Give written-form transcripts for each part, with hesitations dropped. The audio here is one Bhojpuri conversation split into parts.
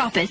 Drop it.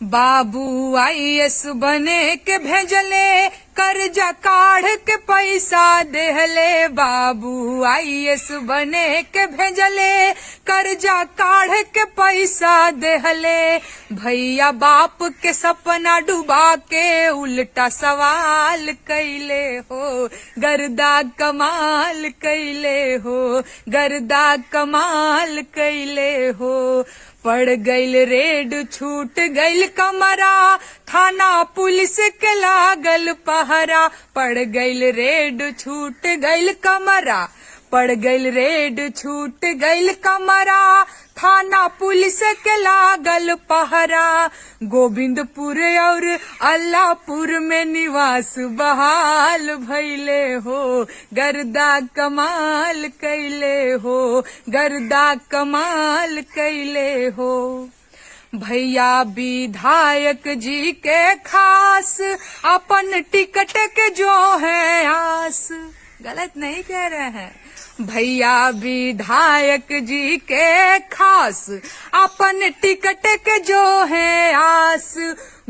बाबू आईएएस बने के भेजले, कर्जा काढ़ के पैसा देहले। बाबू आईएएस बने के भेजले, कर्जा काढ़ के पैसा देहले। भैया बाप के सपना डुबा के उल्टा सवाल कैले हो, गर्दा कमाल कैले हो, गर्दा कमाल कैले हो। पड़ गईल रेड, छूट गईल कमरा, थाना पुलिस के लागल पहरा। पड़ गईल रेड, छूट गईल कमरा, पड़ गईल रेड, छूट गईल कमरा, थाना पुलिस के लागल पहरा। गोविंदपुर और अल्लाहपुर में निवास बहाल भइले हो, गर्दा कमाल कैले हो, गर्दा कमाल कैले हो। भैया विधायक जी के खास, अपन टिकट के जो है आस। गलत नहीं कह रहे हैं। भैया विधायक जी के खास, अपन टिकट के जो है आस।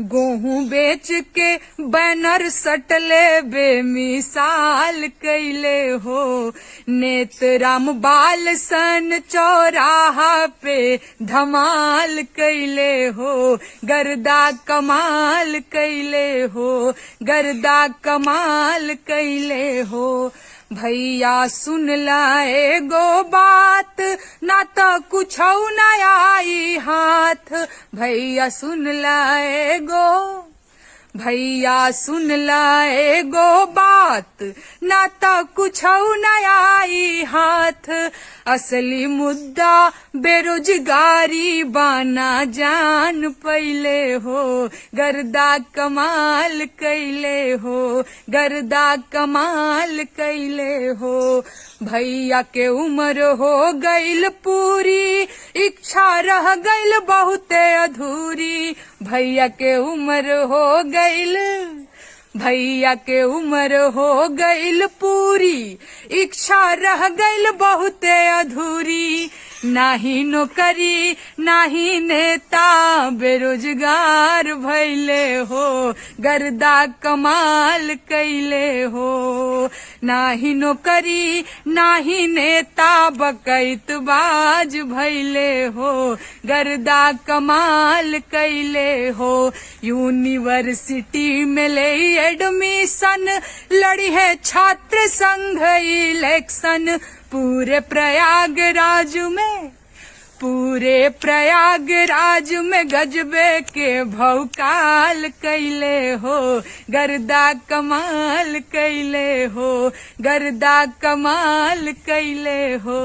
गेहूं बेच के बैनर सटले बेमिसाल कैले हो, नेतराम बाल सन चौराहा पे धमाल कैले हो, गर्दा कमाल कैले हो, गर्दा कमाल कैले हो। भैया सुन ला एगो बात, ना तो कुछ न आई हाथ। भैया सुन ला एगो, भैया सुन ला एगो बात, ना तो कुछ न आई हाथ। असली मुद्दा बेरोजगारी बाना जान पहिले हो, गर्दा कमाल कैले हो, गर्दा कमाल कैले हो। भैया के उम्र हो गईल पूरी, इच्छा रह गईल बहुते अधूरी। भैया के उम्र हो गईल, भैया के उम्र हो गईल पूरी, इच्छा रह गईल बहुते अधूरी। नाही नौकरी नाही नेता, बेरोजगार भइले हो, गर्दा कमाल कैले हो। नाही नौकरी नाही नेता, बकैतबाज भइले हो, गर्दा कमाल कैले हो। यूनिवर्सिटी में ले एडमिशन, लड़ी है छात्र संघ इलेक्शन। पूरे प्रयागराज में, पूरे प्रयागराज में गजबे के भौकाल कैले हो, गर्दा कमाल कैले हो, गर्दा कमाल कैले हो।